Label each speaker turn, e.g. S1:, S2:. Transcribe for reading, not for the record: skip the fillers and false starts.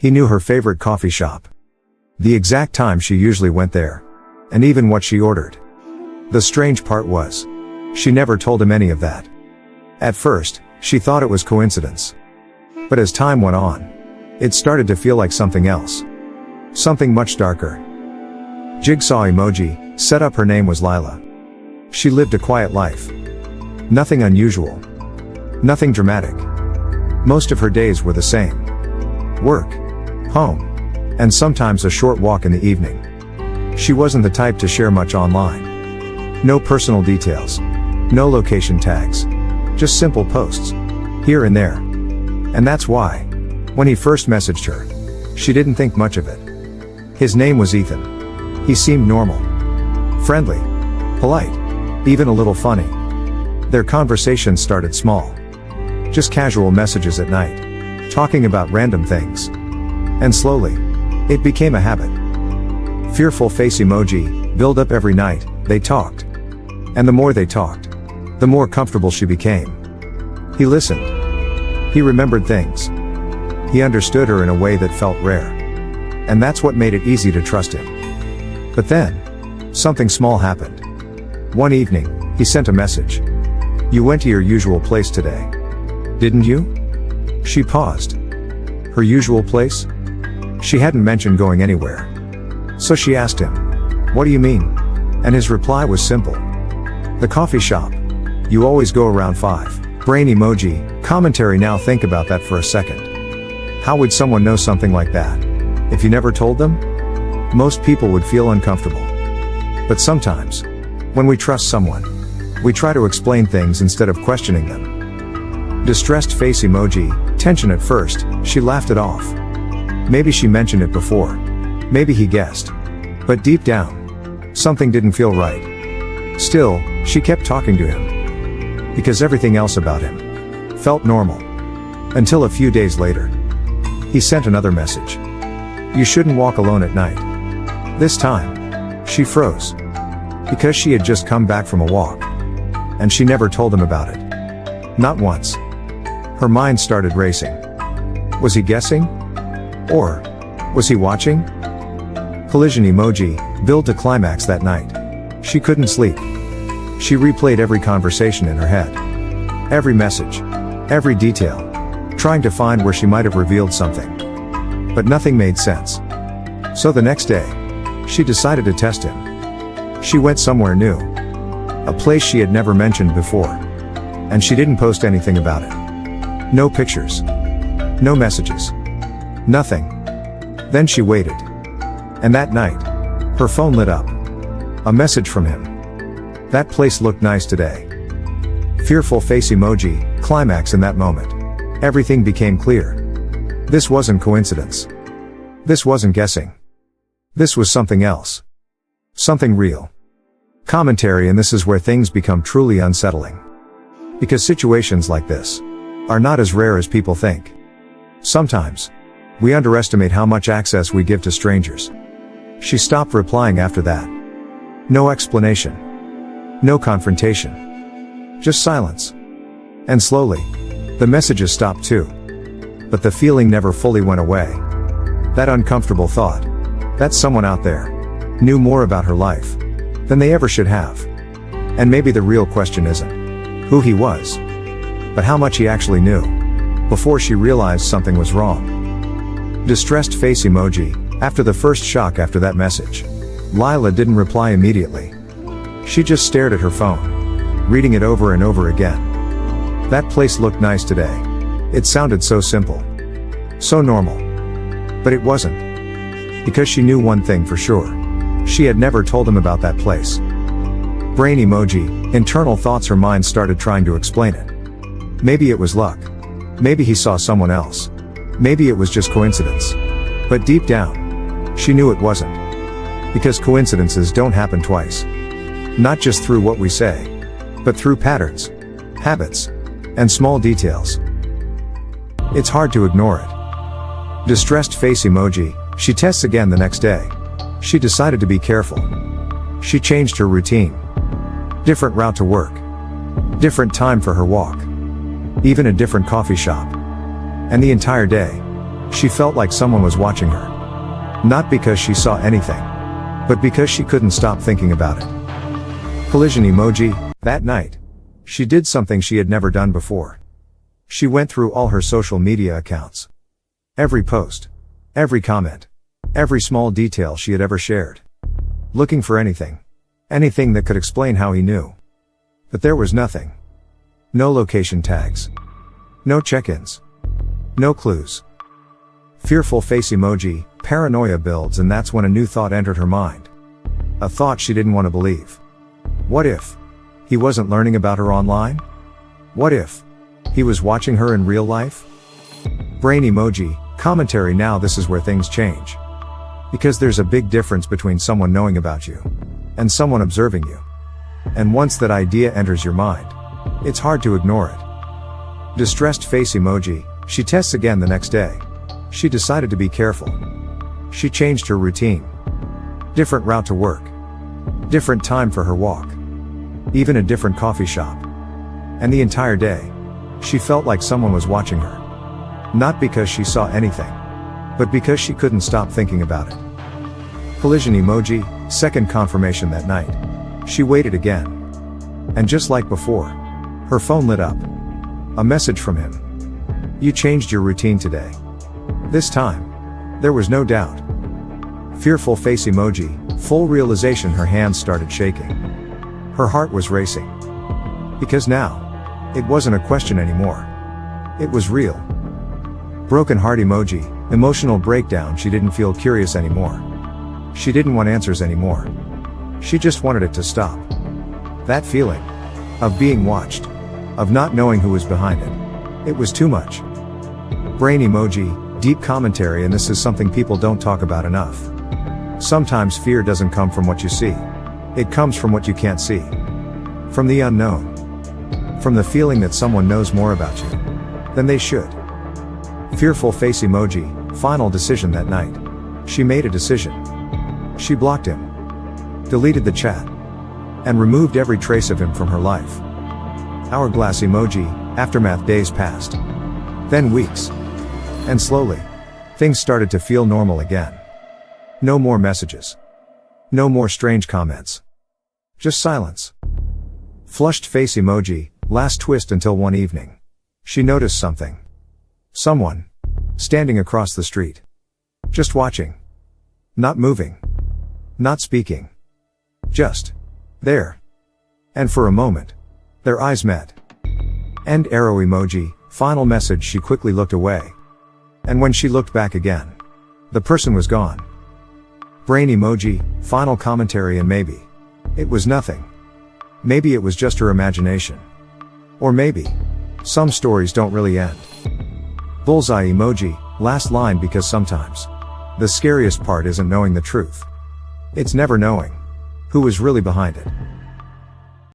S1: He knew her favorite coffee shop, the exact time she usually went there, and even what she ordered. The strange part was, she never told him any of that. At first, she thought it was coincidence. But as time went on, it started to feel like something else. Something much darker. Jigsaw emoji, set up. Her name was Lila. She lived a quiet life. Nothing unusual. Nothing dramatic. Most of her days were the same. Work, home, and sometimes a short walk in the evening. She wasn't the type to share much online. No personal details. No location tags. Just simple posts, here and there. And that's why, when he first messaged her, she didn't think much of it. His name was Ethan. He seemed normal. Friendly. Polite. Even a little funny. Their conversations started small. Just casual messages at night. Talking about random things. And slowly, it became a habit. Fearful face emoji, build up every night, they talked. And the more they talked, the more comfortable she became. He listened. He remembered things. He understood her in a way that felt rare. And that's what made it easy to trust him. But then, something small happened. One evening, he sent a message. You went to your usual place today, didn't you? She paused. Her usual place? She hadn't mentioned going anywhere. So she asked him, what do you mean? And his reply was simple. The coffee shop. You always go around 5. Brain emoji, commentary. Now think about that for a second. How would someone know something like that if you never told them? Most people would feel uncomfortable. But sometimes, when we trust someone, we try to explain things instead of questioning them. Distressed face emoji, tension at first, she laughed it off. Maybe she mentioned it before. Maybe he guessed. But deep down, something didn't feel right. Still, she kept talking to him. Because everything else about him felt normal. Until a few days later, he sent another message. You shouldn't walk alone at night. This time, she froze. Because she had just come back from a walk. And she never told him about it. Not once. Her mind started racing. Was he guessing? Or was he watching? Collision emoji, build to climax. That night, she couldn't sleep. She replayed every conversation in her head. Every message. Every detail. Trying to find where she might have revealed something. But nothing made sense. So the next day, she decided to test him. She went somewhere new. A place she had never mentioned before. And she didn't post anything about it. No pictures. No messages. Nothing. Then she waited. And that night, her phone lit up. A message from him. That place looked nice today. Fearful face emoji, climax. In that moment, everything became clear. This wasn't coincidence. This wasn't guessing. This was something else. Something real. Commentary. And this is where things become truly unsettling. Because situations like this are not as rare as people think. Sometimes, we underestimate how much access we give to strangers. She stopped replying after that. No explanation. No confrontation. Just silence. And slowly, the messages stopped too. But the feeling never fully went away. That uncomfortable thought. That someone out there knew more about her life than they ever should have. And maybe the real question isn't who he was, but how much he actually knew before she realized something was wrong. Distressed face emoji, after the first shock after that message. Lila didn't reply immediately. She just stared at her phone, reading it over and over again. That place looked nice today. It sounded so simple. So normal. But it wasn't. Because she knew one thing for sure. She had never told him about that place. Brain emoji, internal thoughts. Her mind started trying to explain it. Maybe it was luck. Maybe he saw someone else. Maybe it was just coincidence. But deep down, she knew it wasn't. Because coincidences don't happen twice. Not just through what we say, but through patterns, habits, and small details. It's hard to ignore it. Distressed face emoji, she tests again the next day. She decided to be careful. She changed her routine. Different route to work. Different time for her walk. Even a different coffee shop. And the entire day, She felt like someone was watching her. Not because she saw anything, but because she couldn't stop thinking about it. Collision emoji. That night, she did something she had never done before. She went through all her social media accounts. Every post, every comment, every small detail she had ever shared. Looking for anything that could explain how he knew. But there was nothing. No location tags. No check-ins. No clues. Fearful face emoji. Paranoia builds, and that's when a new thought entered her mind. A thought she didn't want to believe. What if he wasn't learning about her online? What if he was watching her in real life? Brain emoji. Commentary. Now this is where things change. Because there's a big difference between someone knowing about you and someone observing you. And once that idea enters your mind, it's hard to ignore it. Distressed face emoji. She tests again the next day. She decided to be careful. She changed her routine. Different route to work. Different time for her walk. Even a different coffee shop. And the entire day, she felt like someone was watching her. Not because she saw anything, but because she couldn't stop thinking about it. Collision emoji. Second confirmation that night. She waited again. And just like before, her phone lit up. A message from him. You changed your routine today. This time, there was no doubt. Fearful face emoji. Full realization. Her hands started shaking. Her heart was racing. Because now, it wasn't a question anymore. It was real. Broken heart emoji. Emotional breakdown. She didn't feel curious anymore. She didn't want answers anymore. She just wanted it to stop. That feeling of being watched, of not knowing who was behind it. It was too much. Brain emoji. Deep commentary, and this is something people don't talk about enough. Sometimes fear doesn't come from what you see. It comes from what you can't see. From the unknown. From the feeling that someone knows more about you than they should. Fearful face emoji. Final decision that night. She made a decision. She blocked him, deleted the chat, and removed every trace of him from her life. Hourglass emoji. Aftermath. Days passed. Then weeks. And slowly, things started to feel normal again. No more messages. No more strange comments. Just silence. Flushed face emoji. Last twist until one evening. She noticed something. Someone. Standing across the street. Just watching. Not moving. Not speaking. Just. There. And for a moment, their eyes met. End arrow emoji. Final message. She quickly looked away. And when she looked back again, the person was gone. Brain emoji. Final commentary. And maybe it was nothing. Maybe it was just her imagination. Or maybe some stories don't really end. Bullseye emoji. Last line. Because sometimes the scariest part isn't knowing the truth. It's never knowing who is really behind it.